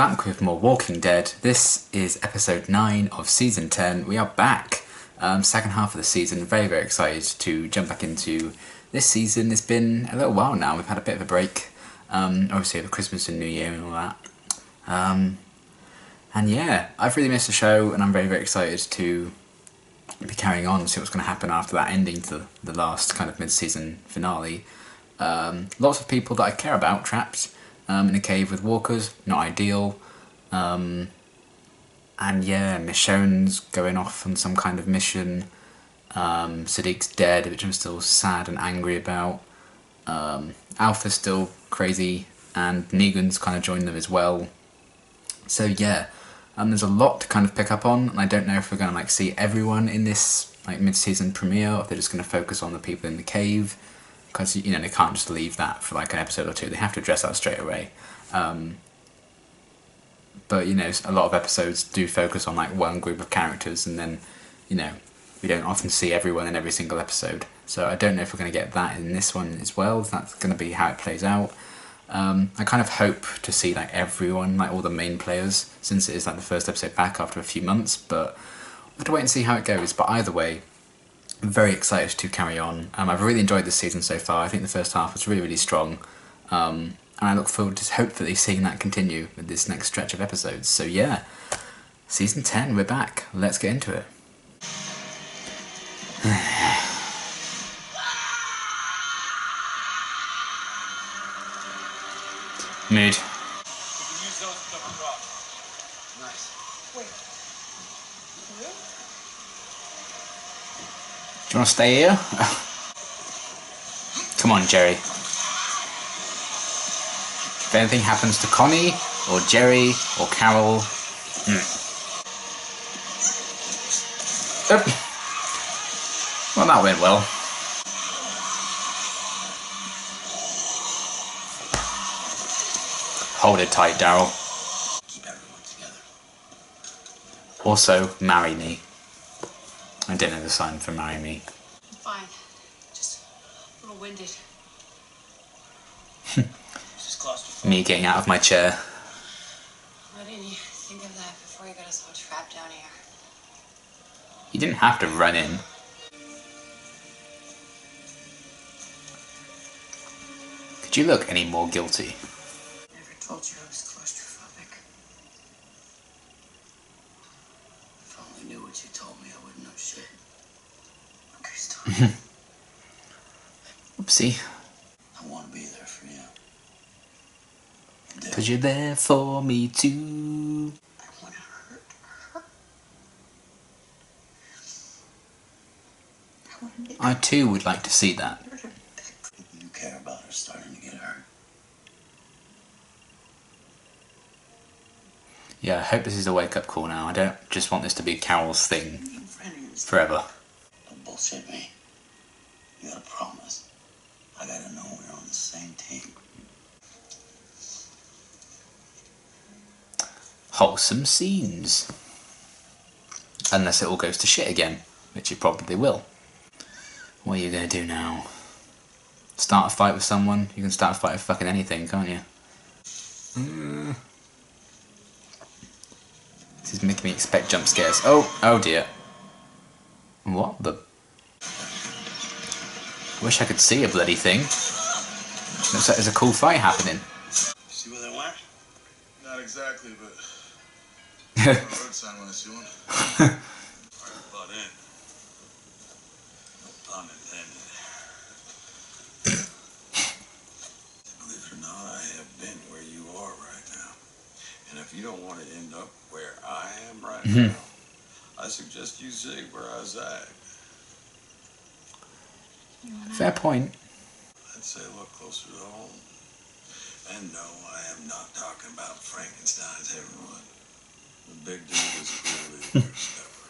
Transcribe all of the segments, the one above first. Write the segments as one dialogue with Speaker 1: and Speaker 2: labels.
Speaker 1: back with more Walking Dead. This is episode 9 of season 10. We are back. Second half of the season. Very, very excited to jump back into this season. It's been a little while now. We've had a bit of a break. Obviously over Christmas and New Year and all that. And yeah, I've really missed the show and I'm very, very excited to be carrying on, see what's going to happen after that ending to the last kind of mid-season finale. Lots of people that I care about trapped in a cave with walkers, not ideal. And yeah, Michonne's going off on some kind of mission. Sadiq's dead, which I'm still sad and angry about. Alpha's still crazy, and Negan's kind of joined them as well. So yeah, there's a lot to kind of pick up on, and I don't know if we're going to like see everyone in this like mid-season premiere, or if they're just going to focus on the people in the cave. Because, you know, they can't just leave that for like an episode or two. They have to address that straight away. But, you know, a lot of episodes do focus on like one group of characters, and then, you know, we don't often see everyone in every single episode. So I don't know if we're going to get that in this one as well. If that's going to be how it plays out. I kind of hope to see like everyone, like all the main players, since it is like the first episode back after a few months. But we'll have to wait and see how it goes. But either way, I'm very excited to carry on. I've really enjoyed this season so far. I think the first half was really, really strong. And I look forward to hopefully seeing that continue with this next stretch of episodes. So yeah, season 10, we're back. Let's get into it. Mood. Do you want to stay here? Come on, Jerry. If anything happens to Connie, or Jerry, or Carol... Well, that went well. Hold it tight, Daryl.
Speaker 2: Keep everyone together.
Speaker 1: Also, marry me. I didn't know the sign for marry me.
Speaker 3: I'm fine. Just a little winded.
Speaker 1: Me getting out of my chair.
Speaker 3: Why didn't you think of that before you got us all trapped down here?
Speaker 1: You didn't have to run in. Could you look any more guilty?
Speaker 3: I never told you I was claustrophobic.
Speaker 2: If I only knew what you told me, I wouldn't know shit. Okay, stop.
Speaker 1: Oopsie.
Speaker 2: I want to be there for you.
Speaker 1: Cause you're there for me too.
Speaker 3: I want to hurt her. I want to make
Speaker 1: I too would like to see that.
Speaker 3: her
Speaker 2: You care about her starting to get hurt.
Speaker 1: Yeah, I hope this is a wake-up call now. I don't just want this to be Carol's thing forever.
Speaker 2: Don't bullshit me. You gotta promise. I gotta know we're on the same team.
Speaker 1: Wholesome scenes. Unless it all goes to shit again, which it probably will. What are you gonna do now? Start a fight with someone? You can start a fight with fucking anything, can't you? This is making me expect jump scares. Oh dear. What the? I wish I could see a bloody thing. Looks like there's a cool fight happening.
Speaker 4: See where they went? Not exactly, but a road sign when I see one. Alright, butt in. No pun intended. Believe it or not, I have been where you are right now. And if you don't want to end up where I am right now, I suggest you zig where I zag.
Speaker 1: Fair point.
Speaker 4: I'd say look closer to home. And no, I am not talking about Frankenstein's heroin. The big dude is clearly your stepper.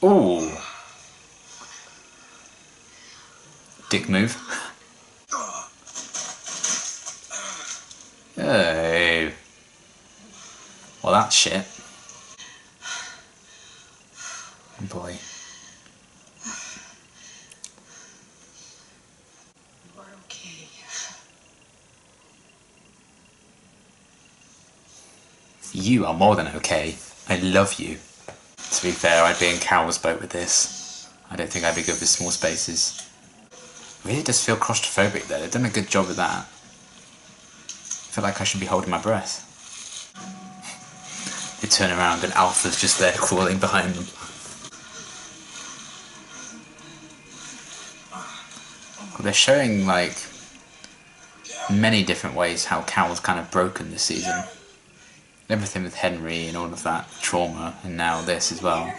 Speaker 1: Ooh. Dick move. Oh. Well, that's shit. Oh boy.
Speaker 3: You are okay.
Speaker 1: You are more than okay. I love you. To be fair, I'd be in Carol's boat with this. I don't think I'd be good with small spaces. It really does feel claustrophobic though. They've done a good job with that. I feel like I should be holding my breath. They turn around and Alpha's just there crawling behind them. Well, they're showing like many different ways how Carol's kind of broken this season. Everything with Henry and all of that trauma, and now this as well.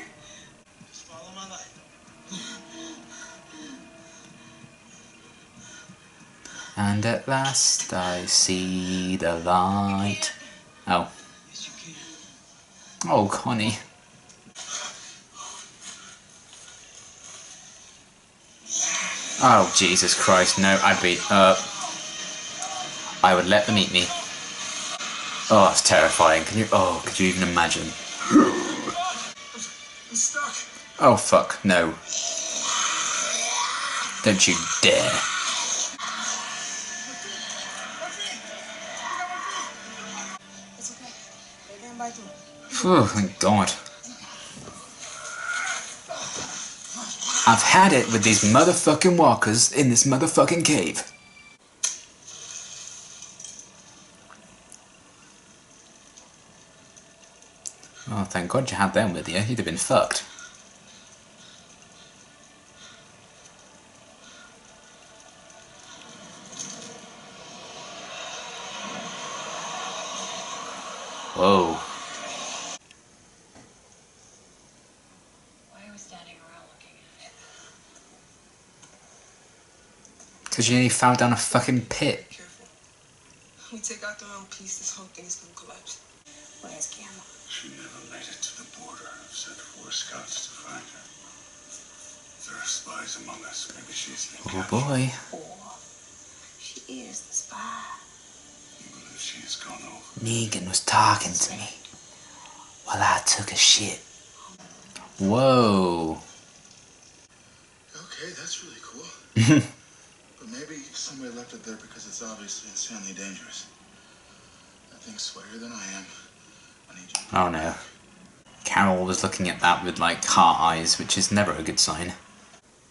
Speaker 1: And at last I see the light. Oh. Oh, Connie. Oh, Jesus Christ, no, I'd be, I would let them eat me. Oh, that's terrifying. Could you even imagine?
Speaker 4: I'm stuck.
Speaker 1: Oh, fuck, no. Don't you dare.
Speaker 3: It's okay. They're going by through.
Speaker 1: Phew, thank God. I've had it with these motherfucking walkers in this motherfucking cave. Oh, thank God you had them with you. You'd have been fucked. Whoa.
Speaker 3: Why are we standing around looking at it?
Speaker 1: Because you nearly fell down a fucking pit.
Speaker 5: Careful. We take out the wrong piece, this whole thing's gonna collapse.
Speaker 3: Where's Gamma?
Speaker 4: She never made it to the border. I've sent 4 scouts to find her. There are spies among us. Maybe she's been
Speaker 1: Oh
Speaker 4: captured.
Speaker 1: boy.
Speaker 3: Or she is the spy.
Speaker 4: You believe she has gone over?
Speaker 1: Negan was talking to me while I took a shit. Whoa.
Speaker 2: Okay, that's really cool. But maybe somebody left it there because it's obviously insanely dangerous. That thing's sweatier than I am. I need you.
Speaker 1: Oh no. Carol was looking at that with like heart eyes, which is never a good sign.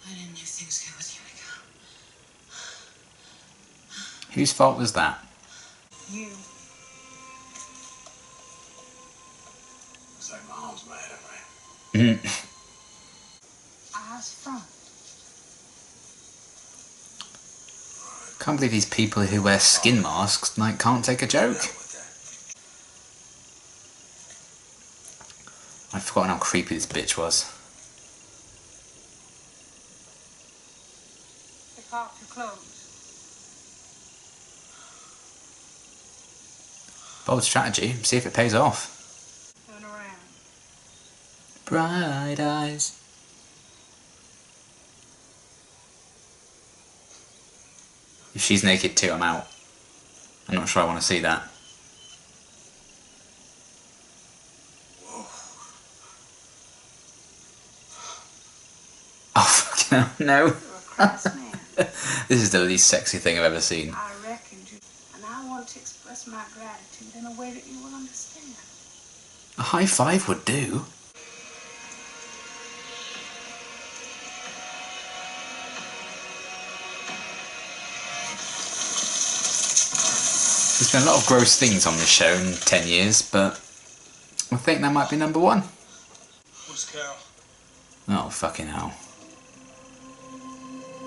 Speaker 3: I didn't do things good with Eureka.
Speaker 1: Whose fault was that?
Speaker 3: You.
Speaker 4: It's like Mom's mad at me.
Speaker 3: Eyes front.
Speaker 1: Can't believe these people who wear skin masks like can't take a joke. I've forgotten how creepy this bitch was.
Speaker 3: Take off your clothes.
Speaker 1: Bold strategy, see if it pays off.
Speaker 3: Turn around.
Speaker 1: Bright eyes. If she's naked too, I'm out. I'm not sure I want to see that. Oh, fucking hell, no.
Speaker 3: You're a crass man.
Speaker 1: This is the least sexy thing I've ever seen.
Speaker 3: I reckoned you. And I want to express my gratitude in a way that you will understand.
Speaker 1: A high five would do. There's been a lot of gross things on this show in 10 years, but I think that might be number 1.
Speaker 2: Who's Carol?
Speaker 1: Oh, fucking hell.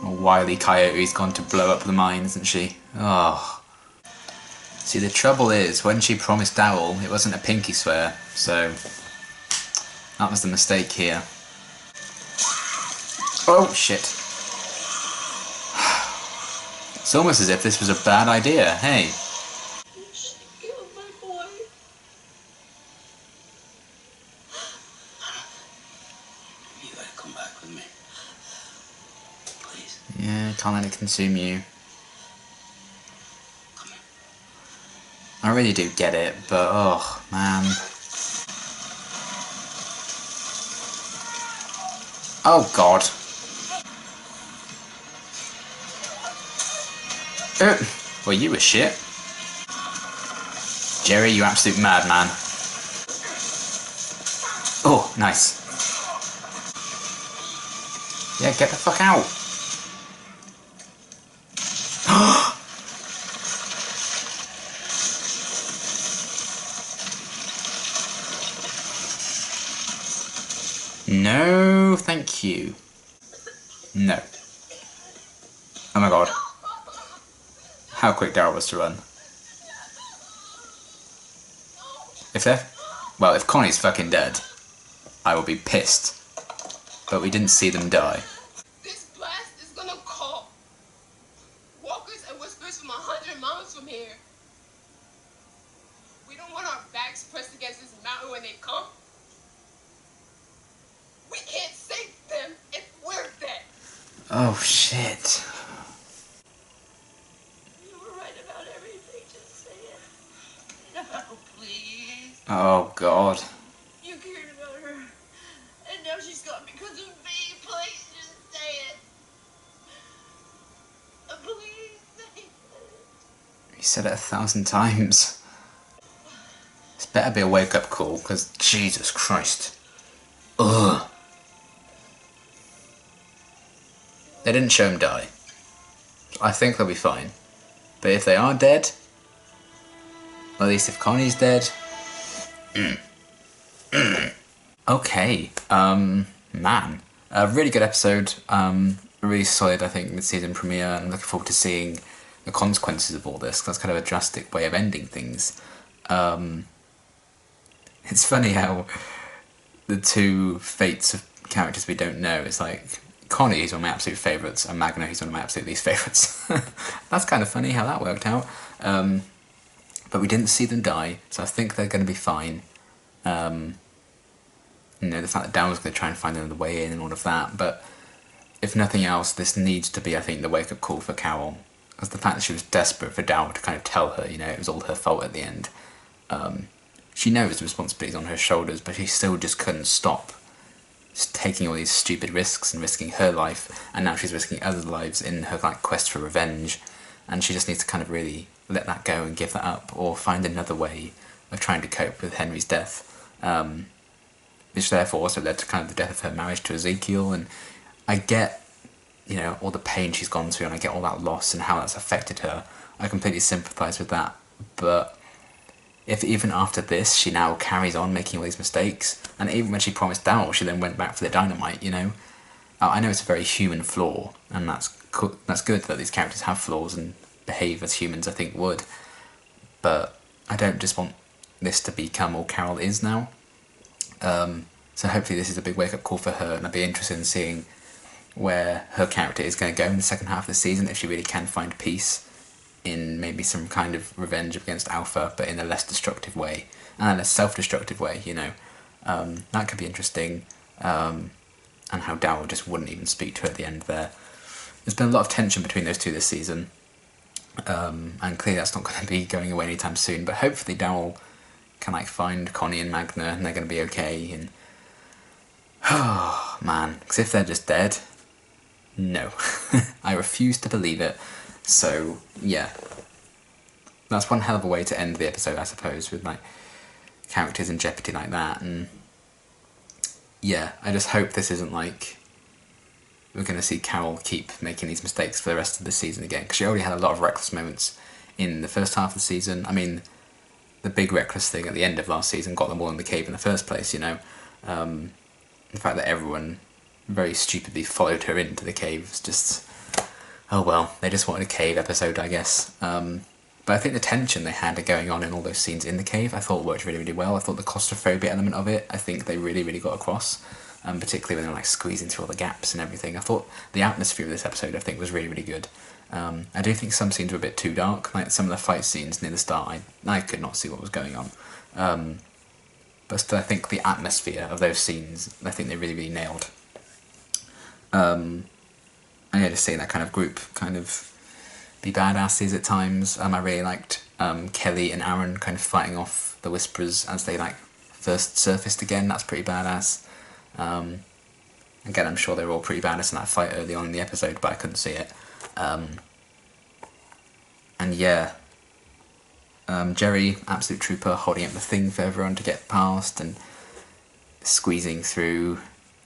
Speaker 1: A wily coyote's gone to blow up the mine, isn't she? Oh. See, the trouble is, when she promised Daryl, it wasn't a pinky swear, so that was the mistake here. Oh, shit. It's almost as if this was a bad idea, hey?
Speaker 3: You were my boy.
Speaker 2: You gotta come back with me. Please.
Speaker 1: Yeah, can't let it consume you.
Speaker 2: Come here.
Speaker 1: I really do get it, but oh, man. Oh, God. Well, you were shit. Jerry, you absolute madman. Oh, nice. Yeah, get the fuck out. No, thank you. No. Oh my god. How quick Daryl was to run. If Connie's fucking dead, I will be pissed. But we didn't see them die.
Speaker 5: This blast is gonna call walkers and whispers from 100 miles from here. We don't want our backs pressed against this mountain when they come. We can't save them if we're dead.
Speaker 1: Oh shit.
Speaker 3: You were right about everything. Just say it. No, please.
Speaker 1: Oh god.
Speaker 3: You cared about her. And now she's gone because of me. Please just say it. Please say it.
Speaker 1: He said it 1,000 times. This better be a wake-up call, because Jesus Christ. Ugh. They didn't show him die. I think they'll be fine. But if they are dead, or at least if Connie's dead... Okay, man. A really good episode, really solid, I think, mid-season premiere, and I'm looking forward to seeing the consequences of all this, 'cause that's kind of a drastic way of ending things. It's funny how the two fates of characters we don't know, it's like Connie, who's one of my absolute favourites, and Magna, who's one of my absolute least favourites. That's kind of funny how that worked out. But we didn't see them die, so I think they're going to be fine. You know, the fact that Dan was going to try and find another way in and all of that, but if nothing else, this needs to be, I think, the wake-up call for Carol. As the fact that she was desperate for Dow to kind of tell her, you know, it was all her fault at the end. She knows the responsibility's on her shoulders, but she still just couldn't stop. Just taking all these stupid risks and risking her life, and now she's risking others' lives in her like quest for revenge, and she just needs to kind of really let that go and give that up, or find another way of trying to cope with Henry's death. Which therefore also led to kind of the death of her marriage to Ezekiel, and I get, you know, all the pain she's gone through, and I get all that loss and how that's affected her. I completely sympathise with that, but if even after this she now carries on making all these mistakes, and even when she promised Daryl, she then went back for the dynamite, you know. I know it's a very human flaw, and that's good that these characters have flaws and behave as humans, I think, would. But I don't just want this to become all Carol is now. So hopefully this is a big wake-up call for her, and I'd be interested in seeing where her character is going to go in the second half of the season, if she really can find peace in maybe some kind of revenge against Alpha, but in a less destructive way, and a less self-destructive way, you know. That could be interesting, and how Daryl just wouldn't even speak to her at the end there. There's been a lot of tension between those two this season, and clearly that's not going to be going away anytime soon, but hopefully Daryl can like find Connie and Magna and they're going to be okay, and oh man, because if they're just dead, no. I refuse to believe it. So yeah, that's one hell of a way to end the episode, I suppose, with like characters in jeopardy like that. And yeah, I just hope this isn't like we're going to see Carol keep making these mistakes for the rest of the season again, because she already had a lot of reckless moments in the first half of the season. I mean, the big reckless thing at the end of last season got them all in the cave in the first place, you know. The fact that everyone very stupidly followed her into the cave was just, oh well, they just wanted a cave episode, I guess. But I think the tension they had going on in all those scenes in the cave, I thought worked really, really well. I thought the claustrophobia element of it, I think they really, really got across. Particularly when they were like squeezing through all the gaps and everything. I thought the atmosphere of this episode, I think, was really, really good. I do think some scenes were a bit too dark, like some of the fight scenes near the start, I could not see what was going on. But still, I think the atmosphere of those scenes, I think they really, really nailed. And yeah, just seeing that kind of group kind of be badasses at times. I really liked Kelly and Aaron kind of fighting off the Whisperers as they like first surfaced again. That's pretty badass. Again, I'm sure they were all pretty badass in that fight early on in the episode, but I couldn't see it. And yeah, Jerry, absolute trooper, holding up the thing for everyone to get past, and squeezing through,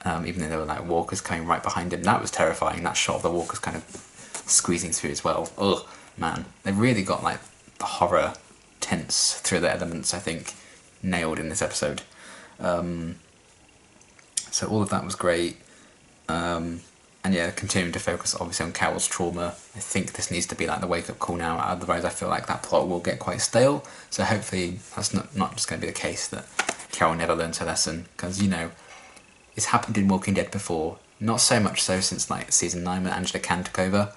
Speaker 1: even though there were like walkers coming right behind him. That was terrifying. That shot of the walkers kind of squeezing through as well. Ugh, man, they really got like the horror, tense thriller elements, I think, nailed in this episode. So all of that was great. And yeah, continuing to focus obviously on Carol's trauma. I think this needs to be like the wake-up call now, otherwise I feel like that plot will get quite stale. So hopefully that's not just going to be the case, that Carol never learns her lesson, because, you know, it's happened in Walking Dead before. Not so much so since like season 9 when Angela Khan took over.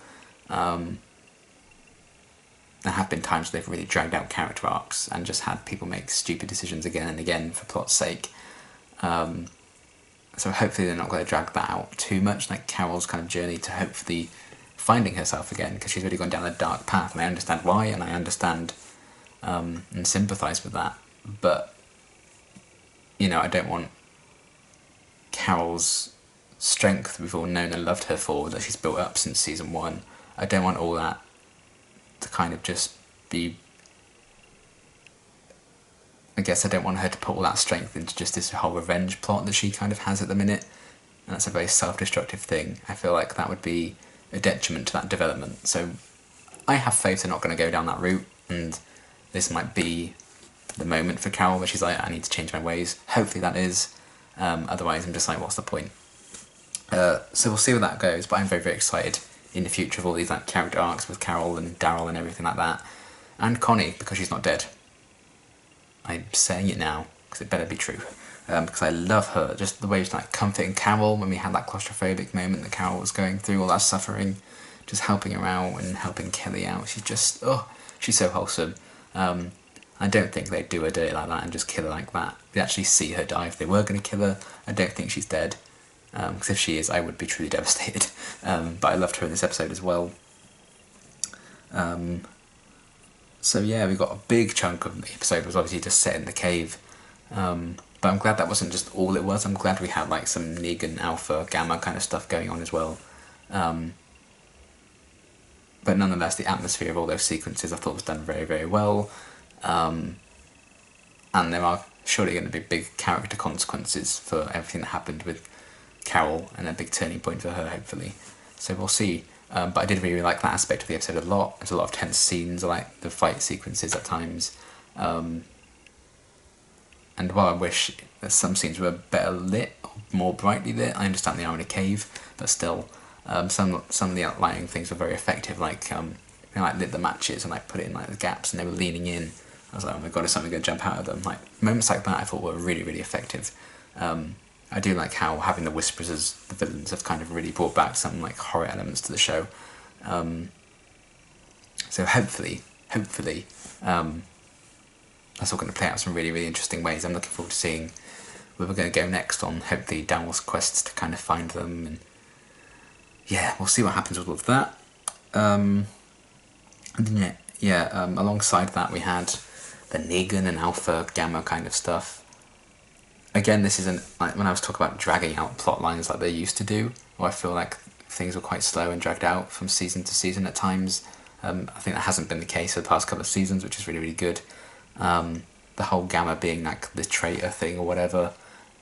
Speaker 1: There have been times where they've really dragged out character arcs and just had people make stupid decisions again and again for plot's sake. So hopefully they're not going to drag that out too much, like Carol's kind of journey to hopefully finding herself again, because she's really gone down a dark path, and I understand why, and I understand and sympathise with that. But, you know, I don't want Carol's strength we've all known and loved her for, that she's built up since season 1. I don't want all that to kind of just be... I guess I don't want her to put all that strength into just this whole revenge plot that she kind of has at the minute. And that's a very self-destructive thing. I feel like that would be a detriment to that development. So I have faith they're not going to go down that route, and this might be the moment for Carol where she's like, I need to change my ways. Hopefully that is. Otherwise I'm just like, what's the point? So we'll see where that goes, but I'm very, very excited in the future of all these like character arcs with Carol and Daryl and everything like that. And Connie, because she's not dead. I'm saying it now, because it better be true. Because I love her, just the way she's like comforting Carol when we had that claustrophobic moment that Carol was going through, all that suffering, just helping her out and helping Kelly out. She's just, she's so wholesome. I don't think they'd do her dirty like that and just kill her like that. We'd actually see her die if they were going to kill her. I don't think she's dead, because if she is, I would be truly devastated. But I loved her in this episode as well. So yeah, we got a big chunk of the episode was obviously just set in the cave. But I'm glad that wasn't just all it was. I'm glad we had like some Negan, Alpha, Gamma kind of stuff going on as well. But nonetheless, the atmosphere of all those sequences I thought was done very, very well. And there are surely going to be big character consequences for everything that happened with Carol, and a big turning point for her, hopefully. So we'll see. But I did really like that aspect of the episode a lot. There's a lot of tense scenes. I like the fight sequences at times. And while I wish that some scenes were better lit, or more brightly lit, I understand they are in a cave, but still, some of the outlying things were very effective. Like they like lit the matches and like put it in like the gaps, and they were leaning in. I was like, oh my god, is something going to jump out of them? Like moments like that, I thought were really, really effective. I do like how having the Whisperers as the villains have kind of really brought back some like horror elements to the show. So hopefully, that's all going to play out some really, really interesting ways. I'm looking forward to seeing where we're going to go next on hopefully Daryl's quests to kind of find them, and yeah, we'll see what happens with all of that. Alongside that we had the Negan and Alpha Gamma kind of stuff. Again, this isn't like when I was talking about dragging out plot lines like they used to do, or I feel like things were quite slow and dragged out from season to season at times. I think that hasn't been the case for the past couple of seasons, which is really, really good. The whole Gamma being like the traitor thing or whatever,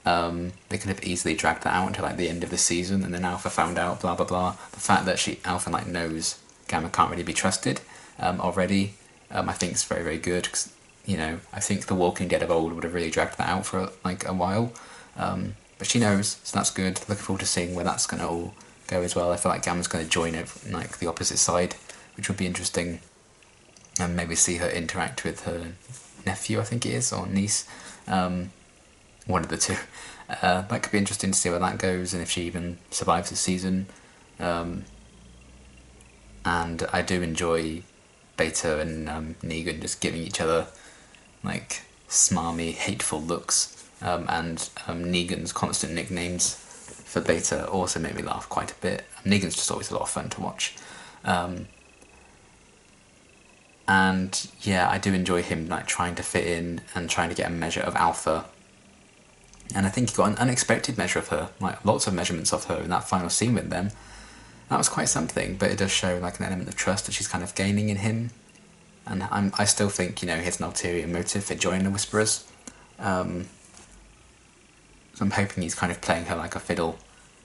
Speaker 1: they could have easily dragged that out until like the end of the season, and then Alpha found out, blah blah blah. The fact that Alpha like knows Gamma can't really be trusted already, I think is very, very good, because you know, I think The Walking Dead of old would have really dragged that out for like a while, but she knows, so that's good. Looking forward to seeing where that's going to all go as well. I feel like Gamma's going to join it from like the opposite side, which would be interesting, and maybe see her interact with her nephew, I think it is, or niece, one of the two. That could be interesting to see where that goes, and if she even survives the season. And I do enjoy Beta and Negan just giving each other like smarmy, hateful looks, and Negan's constant nicknames for Beta also made me laugh quite a bit. Negan's just always a lot of fun to watch. And yeah, I do enjoy him like trying to fit in and trying to get a measure of Alpha. And I think he got an unexpected measure of her, like lots of measurements of her in that final scene with them. That was quite something, but it does show like an element of trust that she's kind of gaining in him. And I still think, you know, he has an ulterior motive for joining the Whisperers. So I'm hoping he's kind of playing her like a fiddle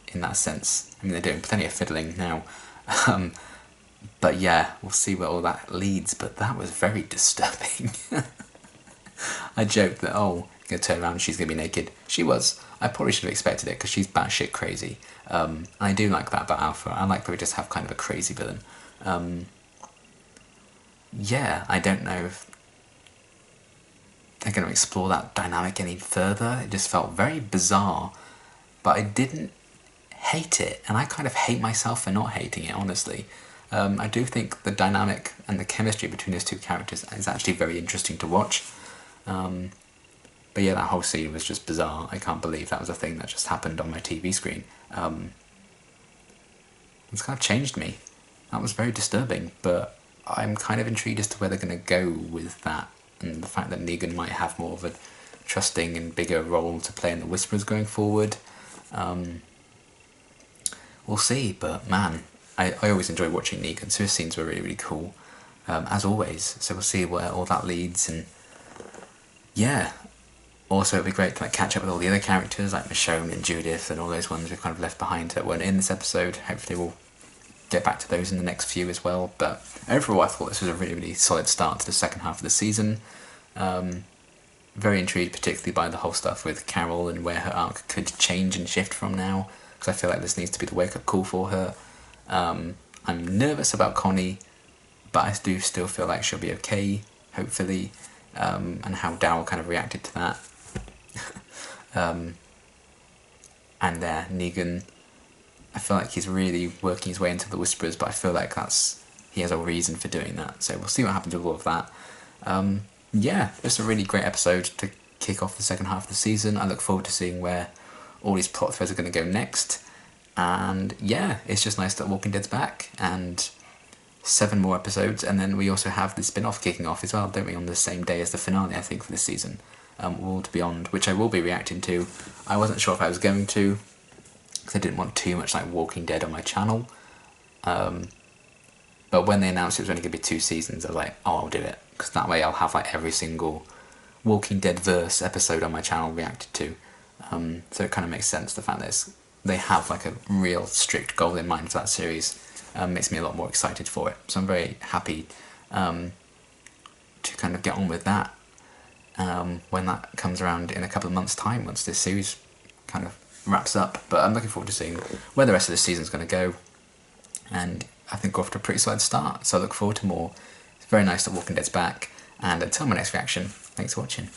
Speaker 1: in that sense. I mean, they're doing plenty of fiddling now. But yeah, we'll see where all that leads, but that was very disturbing. I joked that, oh, you're going to turn around and she's going to be naked. She was. I probably should have expected it because she's batshit crazy. I do like that about Alpha. I like that we just have kind of a crazy villain. Yeah, I don't know if they're going to explore that dynamic any further. It just felt very bizarre, but I didn't hate it, and I kind of hate myself for not hating it, honestly. I do think the dynamic and the chemistry between those two characters is actually very interesting to watch. But yeah, that whole scene was just bizarre. I can't believe that was a thing that just happened on my TV screen. It's kind of changed me. That was very disturbing, but I'm kind of intrigued as to where they're going to go with that, and the fact that Negan might have more of a trusting and bigger role to play in the Whisperers going forward. We'll see, but man, I always enjoy watching Negan, so his scenes were really, really cool, as always. So we'll see where all that leads, and yeah. Also, it'd be great to catch up with all the other characters, like Michonne and Judith and all those ones we've kind of left behind that weren't in this episode. Hopefully we'll get back to those in the next few as well. But overall, I thought this was a really, really solid start to the second half of the season. Very intrigued, particularly by the whole stuff with Carol and where her arc could change and shift from now, because I feel like this needs to be the wake-up call for her. I'm nervous about Connie, but I do still feel like she'll be okay, hopefully, and how Daryl kind of reacted to that. And Negan, I feel like he's really working his way into the Whisperers, but I feel like he has a reason for doing that, so we'll see what happens with all of that. Yeah, just a really great episode to kick off the second half of the season. I look forward to seeing where all these plot threads are going to go next, and yeah, it's just nice that Walking Dead's back, and 7 more episodes, and then we also have the spin-off kicking off as well, don't we, on the same day as the finale, I think, for this season. World Beyond, which I will be reacting to. I wasn't sure if I was going to, because I didn't want too much like Walking Dead on my channel. But when they announced it was only going to be 2 seasons, I was like, oh, I'll do it, because that way I'll have like every single Walking Dead verse episode on my channel reacted to. So it kind of makes sense, the fact that they have like a real strict goal in mind for that series. Makes me a lot more excited for it. So I'm very happy to kind of get on with that. When that comes around in a couple of months' time, once this series kind of wraps up. But I'm looking forward to seeing where the rest of the season's going to go, and I think we're off to a pretty solid start, so I look forward to more. It's very nice that Walking Dead's back, and until my next reaction, thanks for watching.